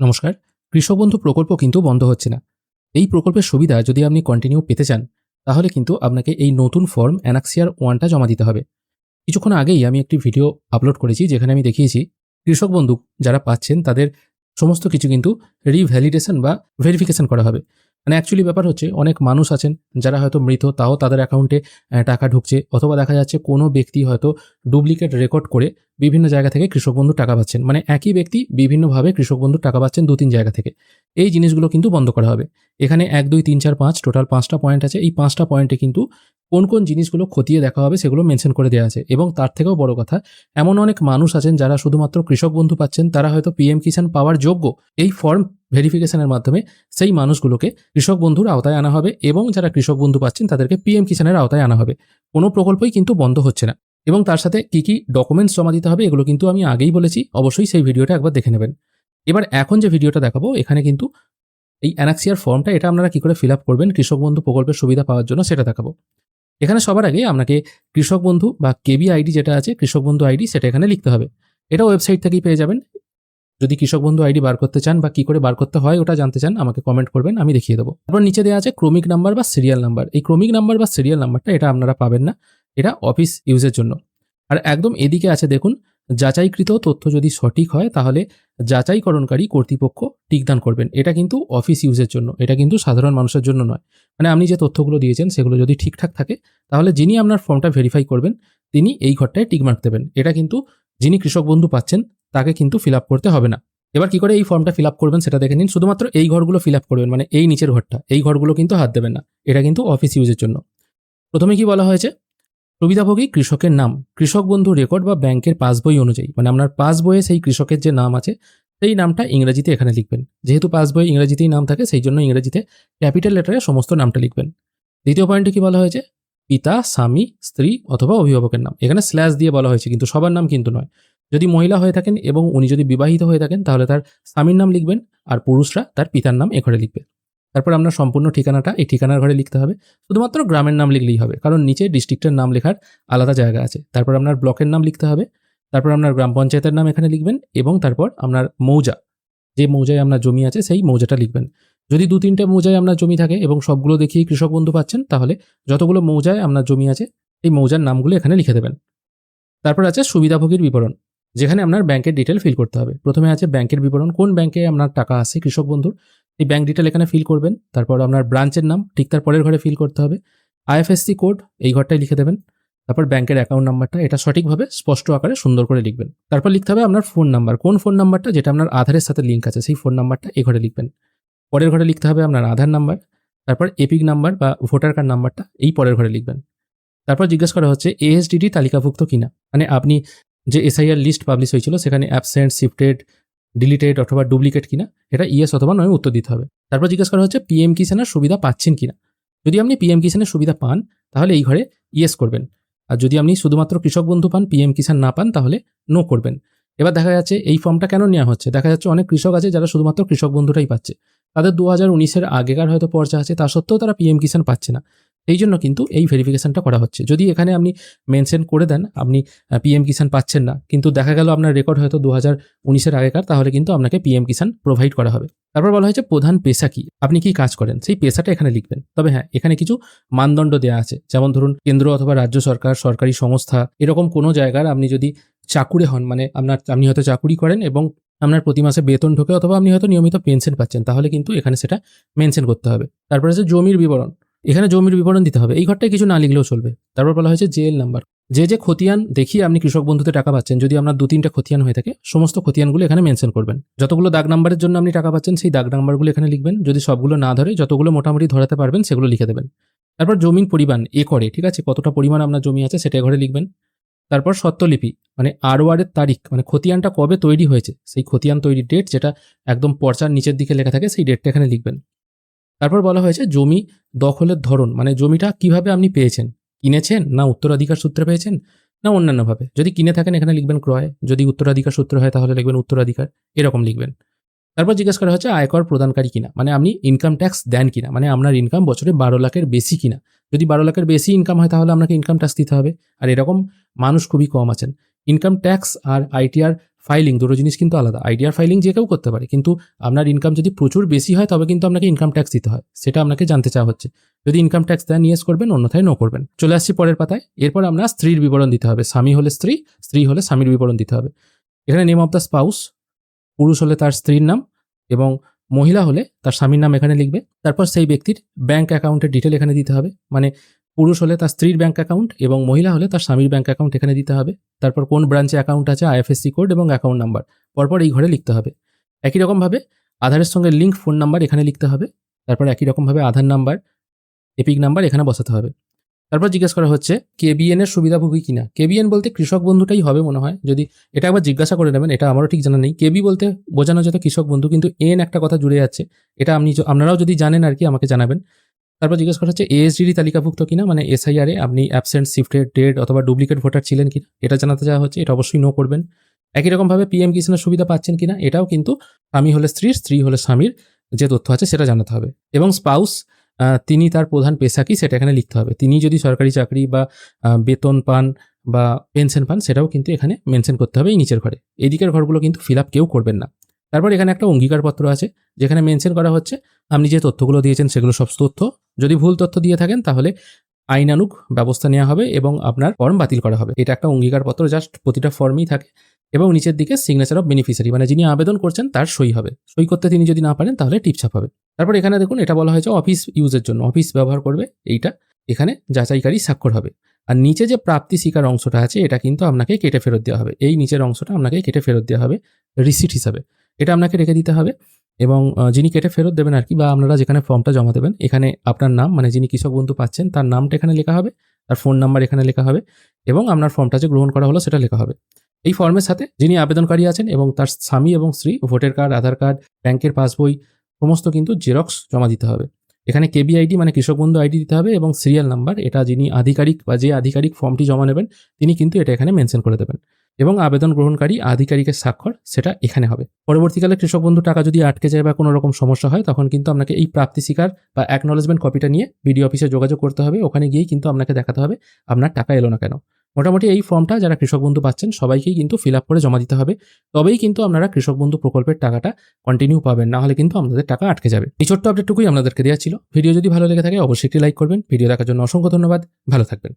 নমস্কার। কৃষক বন্ধু প্রকল্প কিন্তু বন্ধ হচ্ছে না। এই প্রকল্পের সুবিধা যদি আপনি কন্টিনিউ পেতে চান, তাহলে কিন্তু আপনাকে এই নতুন ফর্ম অ্যানাক্সিয়ার 1 টা জমা দিতে হবে। কিছুক্ষণ আগেই আমি একটি ভিডিও আপলোড করেছি যেখানে আমি দেখিয়েছি কৃষক বন্ধু যারা পাচ্ছেন তাদের সমস্ত কিছু কিন্তু রিভ্যালিডেশন বা ভেরিফিকেশন করা হবে। মানে অ্যাকচুয়ালি ব্যাপার হচ্ছে অনেক মানুষ আছেন যারা হয়তো মৃত তাও তাদের অ্যাকাউন্টে টাকা ঢুকছে, অথবা দেখা যাচ্ছে কোনো ব্যক্তি হয়তো ডুপ্লিকেট রেকর্ড করে বিভিন্ন জায়গা থেকে কৃষক বন্ধুর টাকা পাচ্ছেন। মানে একই ব্যক্তি বিভিন্নভাবে কৃষক বন্ধুর টাকা পাচ্ছেন ২-৩ জায়গা থেকে। এই জিনিসগুলো কিন্তু বন্ধ করা হবে। এখানে ১, ২, ৩, ৪, ৫ টোটাল ৫ টা পয়েন্ট আছে। এই ৫ টা পয়েন্টে কিন্তু কোন জিনিসগুলো খতিয়ে দেখা হবে সেগুলো মেনশন করে দেওয়া আছে। এবং তার থেকেও বড় কথা, এমন অনেক মানুষ আছেন যারা শুধুমাত্র কৃষক বন্ধু পাচ্ছেন, তারা হয়তো পিএম কিষাণ পাওয়ার যোগ্য। এই ফর্ম ভেরিফিকেশনের মাধ্যমে সেই মানুষগুলোকে কৃষক বন্ধুর আওতায় আনা হবে এবং যারা কৃষক বন্ধু পাচ্ছেন তাদেরকে পিএম কিষাণের আওতায় আনা হবে। কোনো প্রকল্পই কিন্তু বন্ধ হচ্ছে না। এবং তার সাথে কি ডকুমেন্টস জমা দিতে হবে এগুলো কিন্তু আমি আগেই বলেছি। অবশ্যই সেই ভিডিওটা একবার দেখে নেবেন। এবার এখন যে ভিডিওটা দেখাবো এখানে কিন্তু এই অ্যানাক্সিয়ার ফর্মটা এটা আপনারা কি করে ফিল আপ করবেন কৃষক বন্ধু প্রকল্পের সুবিধা পাওয়ার জন্য সেটা দেখাবো। এখানে সবার আগে আপনাকে কৃষক বন্ধু বা কেবি আইডি যেটা আছে, কৃষক বন্ধু আইডি, সেটা এখানে লিখতে হবে। এটা ওয়েবসাইট থেকেই পেয়ে যাবেন। যদি কৃষক বন্ধু আইডি বার করতে চান বা কি করে বার করতে হয় ওটা জানতে চান, আমাকে কমেন্ট করবেন, আমি দেখিয়ে দেবো। তারপর নিচে দেওয়া আছে ক্রমিক নাম্বার বা সিরিয়াল নাম্বার। এই ক্রমিক নাম্বার বা সিরিয়াল নাম্বারটা এটা আপনারা পাবেন না, এটা অফিস ইউজের জন্য। আর একদম এদিকে আছে দেখুন, যাচাইকৃত তথ্য যদি সঠিক হয় তাহলে যাচাইকরণকারী কর্তৃপক্ষ টিকদান করবেন। এটা কিন্তু অফিস ইউজের জন্য, এটা কিন্তু সাধারণ মানুষের জন্য নয়। মানে আপনি যে তথ্যগুলো দিয়েছেন সেগুলো যদি ঠিকঠাক থাকে তাহলে যিনি আপনার ফর্মটা ভেরিফাই করবেন তিনি এই ঘরটায় টিকমার্ক দেবেন। এটা কিন্তু যিনি কৃষক বন্ধু পাচ্ছেন তাকে কিন্তু ফিল আপ করতে হবে না। এবার কি করে এই ফর্মটা ফিল আপ করবেন সেটা দেখে নিন। শুধুমাত্র এই ঘরগুলো ফিল আপ করবেন, মানে এই নিচের ঘরটা, এই ঘরগুলো কিন্তু হাত দেবেন না। এটা কিন্তু অফিস ইউজের জন্য। প্রথমে কি বলা হয়েছে, সুবিধাভোগী কৃষকের নাম কৃষক বন্ধু রেকর্ড বা ব্যাংকের পাসবই অনুযায়ী, মানে আপনার পাসবইয়ে সেই কৃষকের যে নাম আছে সেই নামটা ইংরেজিতে এখানে লিখবেন। যেহেতু পাসবই ইংরেজিতেই নাম থাকে সেই জন্য ইংরেজিতে ক্যাপিটাল লেটারে সমস্ত নামটা লিখবেন। দ্বিতীয় পয়েন্টে কি বলা হয়েছে, পিতা, স্বামী, স্ত্রী অথবা অভিভাবকের নাম। এখানে স্ল্যাশ দিয়ে বলা হয়েছে, কিন্তু সবার নাম কিন্তু নয়। যদি মহিলা হয়ে থাকেন এবং উনি যদি বিবাহিত হয়ে থাকেন তাহলে তার স্বামীর নাম লিখবেন, আর পুরুষরা তার পিতার নাম এ ঘরে লিখবে। তারপর আপনার সম্পূর্ণ ঠিকানাটা এই ঠিকানার ঘরে লিখতে হবে। শুধুমাত্র গ্রামের নাম লিখলেই হবে, কারণ নিচে ডিস্ট্রিক্টের নাম লেখার আলাদা জায়গা আছে। তারপর আপনার ব্লকের নাম লিখতে হবে। তারপর আপনার গ্রাম পঞ্চায়েতের নাম এখানে লিখবেন এবং তারপর আপনার মৌজা, যে মৌজায় আপনার জমি আছে সেই মৌজাটা লিখবেন। যদি ২-৩টে মৌজায় আপনার জমি থাকে এবং সবগুলো দেখিয়ে কৃষক বন্ধু পাচ্ছেন তাহলে যতগুলো মৌজায় আপনার জমি আছে এই মৌজার নামগুলো এখানে লিখে দেবেন। তারপর আছে সুবিধাভোগীর বিবরণ, যেখানে আপনার ব্যাংকের ডিটেল ফিল করতে হবে। প্রথমে আছে ব্যাংকের বিবরণ, কোন ব্যাংকে আপনার টাকা আসে কৃষক বন্ধুর, এই ব্যাংক ডিটেল এখানে ফিল করবেন। তারপর আপনার ব্রাঞ্চের নাম ঠিক তার পরের ঘরে ফিল করতে হবে। আইএফএসসি কোড এই ঘরটায় লিখে দেবেন। তারপর ব্যাংকের অ্যাকাউন্ট নাম্বারটা এটা সঠিকভাবে স্পষ্ট আকারে সুন্দর করে লিখবেন। তারপর লিখতে হবে আপনার ফোন নাম্বার, কোন ফোন নাম্বারটা যেটা আপনার আধারের সাথে লিঙ্ক আছে সেই ফোন নাম্বারটা এই ঘরে লিখবেন। পরের ঘরে লিখতে হবে আপনার আধার নাম্বার। তারপর এপিক নাম্বার বা ভোটার কার্ড নাম্বারটা এই পরের ঘরে লিখবেন। তারপর জিজ্ঞেস করা হচ্ছে এএসডিডি তালিকাভুক্ত কিনা, মানে আপনি যে এসআইআর লিস্ট পাবলিশ হয়েছিল সেখানে অ্যাবসেন্ট, শিফটেড, ডিলিটেড অথবা ডুপ্লিকেট কিনা, এটা ইয়েস অথবা নয় উত্তর দিতে হবে। তারপর জিজ্ঞেস করা হচ্ছে পিএম কিষাণের সুবিধা পাচ্ছেন কিনা। যদি আপনি পিএম কিষাণের সুবিধা পান তাহলে এই ঘরে ইয়েস করবেন, আর যদি আপনি শুধুমাত্র কৃষক বন্ধু পান, পিএম কিষাণ না পান, তাহলে নো করবেন। এবার দেখা যাচ্ছে এই ফর্মটা কেন নেওয়া হচ্ছে, দেখা যাচ্ছে অনেক কৃষক আছে যারা শুধুমাত্র কৃষক বন্ধুটাই পাচ্ছে। তাদের 2019-এর আগেকার হয়তো পর্চা আছে, তা সত্ত্বেও তারা পিএম কিষাণ পাচ্ছে না। এই জন্য কিন্তু এই ভেরিফিকেশনটা করা হচ্ছে। যদি এখানে আপনি মেনশন করে দেন আপনি পিএম কিষাণ পাচ্ছেন না, কিন্তু দেখা গেল আপনার রেকর্ড হয়তো 2019-এর আগেকার, তাহলে কিন্তু আপনাকে পিএম কিষাণ প্রোভাইড করা হবে। তারপর বলা হয়েছে প্রধান পেশা কি, আপনি কি কাজ করেন সেই পেশাটা এখানে লিখবেন। তবে হ্যাঁ, এখানে কিছু মানদণ্ড দেওয়া আছে, যেমন ধরুন কেন্দ্র অথবা রাজ্য সরকার, সরকারি সংস্থা, এরকম কোনো জায়গার আপনি যদি চাকুরে হন, মানে আপনি হয়তো চাকুরি করেন এবং আপনার প্রতি মাসে বেতন ঢোকে, অথবা আপনি হয়তো নিয়মিত পেনশন পাচ্ছেন, তাহলে কিন্তু এখানে সেটা মেনশন করতে হবে। তারপরে আছে জমির বিবরণ, এখানে জমির বিবরণ দিতে হবে। এই ঘরটায় কিছু না লিখলেও চলবে। তারপর বলা হয়েছে জেএল নাম্বার, যে খতিয়ান দেখিয়ে আপনি কৃষক বন্ধুতে টাকা পাচ্ছেন, যদি আপনার 2-3টে খতিয়ান হয়ে থাকে সমস্ত খতিয়ানগুলো এখানে মেনশন করবেন। যতগুলো দাগ নাম্বারের জন্য আপনি টাকা পাচ্ছেন সেই দাগ নাম্বারগুলো এখানে লিখবেন। যদি সবগুলো না ধরে যতগুলো মোটামুটি ধরাতে পারবেন সেগুলো লিখে দেবেন। তারপর জমির পরিমাণ একরে, ঠিক আছে, কতটা পরিমাণ আপনার জমি আছে সেটা ঘরে লিখবেন। তারপর স্বত্বলিপি, মানে আরওআরের তারিখ, মানে খতিয়ানটা কবে তৈরি হয়েছে সেই খতিয়ান তৈরির ডেট, যেটা একদম পর্চার নিচের দিকে লেখা থাকে সেই ডেটটা এখানে লিখবেন। তারপর বলা হয়েছে জমি দখলের ধরন, মানে জমিটা কিভাবে আপনি পেয়েছেন, কিনেছেন না উত্তরাধিকার সূত্রে পেয়েছেন না অন্যান্যভাবে। যদি কিনে থাকেন এখানে লিখবেন ক্রয়, যদি উত্তরাধিকার সূত্রে হয় তাহলে লিখবেন উত্তরাধিকার, এরকম লিখবেন। তারপর জিজ্ঞেস করা হচ্ছে আয়কর প্রদানকারী কিনা, মানে আপনি ইনকাম ট্যাক্স দেন কিনা, মানে আপনার ইনকাম বছরে 12 লাখের বেশি কিনা। যদি 12 লাখের বেশি ইনকাম হয় তাহলে আপনাকে ইনকাম ট্যাক্স দিতে হবে, আর এরকম মানুষ খুবই কম আছেন। ইনকাম ট্যাক্স আর আইটিআর ফাইলিং দুটো জিনিস কিন্তু আলাদা। আইডিআর ফাইলিং যে কেউ করতে পারে, কিন্তু আপনার ইনকাম যদি প্রচুর বেশি হয় তবে কিন্তু আপনাকে ইনকাম ট্যাক্স দিতে হয়, সেটা আপনাকে জানতে চাওয়া হচ্ছে। যদি ইনকাম ট্যাক্স দেন ইয়েস করবেন, অন্যথায় নো করবেন। চলে আসছি পরের পাতায়। এরপর আপনার স্ত্রীর বিবরণ দিতে হবে। স্বামী হলে স্ত্রী, স্ত্রী হলে স্বামীর বিবরণ দিতে হবে। এখানে নেম অফ দ্য স্পাউস, পুরুষ হলে তার স্ত্রীর নাম এবং মহিলা হলে তার স্বামীর নাম এখানে লিখবে। তারপর সেই ব্যক্তির ব্যাংক অ্যাকাউন্টের ডিটেল এখানে দিতে হবে, মানে পুরুষ হলে তার স্ত্রীর ব্যাংক অ্যাকাউন্ট এবং মহিলা হলে তার স্বামীর ব্যাংক অ্যাকাউন্ট এখানে দিতে হবে। তারপর কোন ব্রাঞ্চে অ্যাকাউন্ট আছে, আইএফএসসি কোড এবং অ্যাকাউন্ট নাম্বার পরপর এই ঘরে লিখতে হবে। একই রকমভাবে আধারের সঙ্গে লিঙ্ক ফোন নাম্বার এখানে লিখতে হবে। তারপর একই রকমভাবে আধার নাম্বার, এপিক নাম্বার এখানে বসাতে হবে। তারপর জিজ্ঞেস করা হচ্ছে কেবিএন এর সুবিধাভোগী কিনা। কেবিএন বলতে কৃষক বন্ধুটাই হবে মনে হয়, যদি এটা একবার জিজ্ঞাসা করে নেবেন, এটা আমারও ঠিক জানা নেই। কেবি বলতে বোঝানো যেত কৃষক বন্ধু, কিন্তু এন একটা কথা জুড়ে যাচ্ছে, এটা আপনারাও যদি জানেন আর কি আমাকে জানাবেন। তারপর জিজ্ঞেস করা হচ্ছে এএসডিডি তালিকাভুক্ত কিনা, মানে এসআইআর এ আপনি অ্যাবসেন্ট, শিফটেড, ডেড অথবা ডুপ্লিকেট ভোটার ছিলেন কিনা, এটা জানাতে চাওয়া হচ্ছে, এটা অবশ্যই নো করবেন। একই রকমভাবে পিএম কিষাণের সুবিধা পাচ্ছেন কিনা, এটাও কিন্তু স্বামী হলে স্ত্রীর, স্ত্রী হলে স্বামীর যে তথ্য আছে সেটা জানাতে হবে। এবং স্পাউস, তিনি তার প্রধান পেশা কি সেটা এখানে লিখতে হবে। তিনি যদি সরকারি চাকরি বা বেতন পান বা পেনশন পান সেটাও কিন্তু এখানে মেনশন করতে হবে এই নিচের ঘরে। এদিকের ঘরগুলো কিন্তু ফিল আপ কেউ করবেন না। তারপর এখানে একটা অঙ্গীকারপত্র আছে যেখানে মেনশন করা হচ্ছে আপনি যে তথ্যগুলো দিয়েছেন সেগুলো সব তথ্য, যদি ভুল তথ্য দিয়ে থাকেন তাহলে আইনানুগ ব্যবস্থা নেওয়া হবে এবং আপনার ফর্ম বাতিল করা হবে। এটা একটা অঙ্গীকারপত্র, জাস্ট প্রতিটা ফর্মেই থাকে। এবং নিচের দিকে সিগনেচার অফ বেনিফিশিয়ারি, মানে যিনি আবেদন করছেন তার সই হবে। সই করতে তিনি যদি না পারেন তাহলে টিপছাপ হবে। তারপর এখানে দেখুন এটা বলা হয়েছে অফিস ইউজের জন্য, অফিস ব্যবহার করবে এইটা, এখানে যাচাইকারী স্বাক্ষর হবে। আর নিচে যে প্রাপ্তি স্বীকার অংশটা আছে এটা কিন্তু আপনাকে কেটে ফেরত দেওয়া হবে। এই নিচের অংশটা আপনাকে কেটে ফেরত দেওয়া হবে রিসিট হিসাবে, এটা আপনাকে রেখে দিতে হবে। এবং যিনি কেটে ফেরত দেবেন আর কি, বা আপনারা যেখানে ফর্মটা জমা দেবেন, এখানে আপনার নাম, মানে যিনি কৃষক বন্ধু পাচ্ছেন তার নামটা এখানে লেখা হবে, তার ফোন নাম্বার এখানে লেখা হবে এবং আপনার ফর্মটা যে গ্রহণ করা হলো সেটা লেখা হবে। এই ফর্মের সাথে যিনি আবেদনকারী আছেন এবং তার স্বামী এবং স্ত্রী ভোটার কার্ড, আধার কার্ড, ব্যাংকের পাসবই সমস্ত কিন্তু জেরক্স জমা দিতে হবে। এখানে কেবি আইডি মানে কৃষক বন্ধু আইডি দিতে হবে এবং সিরিয়াল নাম্বার, এটা যিনি আধিকারিক বা যে আধিকারিক ফর্মটি জমা নেবেন তিনি কিন্তু এটা এখানে মেনশন করে দেবেন। এবং আবেদন গ্রহণকারী আধিকারিকের স্বাক্ষর সেটা এখানে হবে। পরবর্তীকালে কৃষক বন্ধু টাকা যদি আটকে যায় বা কোনো রকম সমস্যা হয় তখন কিন্তু আপনাকে এই প্রাপ্তি স্বীকার বা অ্যাকনোলেজমেন্ট কপিটা নিয়ে বিডিও অফিসে যোগাযোগ করতে হবে। ওখানে গিয়েই কিন্তু আপনাকে দেখাতে হবে আপনার টাকা এলো না কেন। মোটামুটি এই ফর্মটা যারা কৃষক বন্ধু পাচ্ছেন সবাইকেই কিন্তু ফিল আপ করে জমা দিতে হবে, তবেই কিন্তু আপনারা কৃষক বন্ধু প্রকল্পের টাকাটা কন্টিনিউ পাবেন, না হলে কিন্তু আপনাদের টাকা আটকে যাবে। এই ছোট্ট আপডেটটুকুই আপনাদেরকে দেওয়া ছিল। ভিডিও যদি ভালো লেগে থাকে অবশ্যই একটি লাইক করবেন। ভিডিও দেখার জন্য অসংখ্য ধন্যবাদ, ভালো থাকবেন।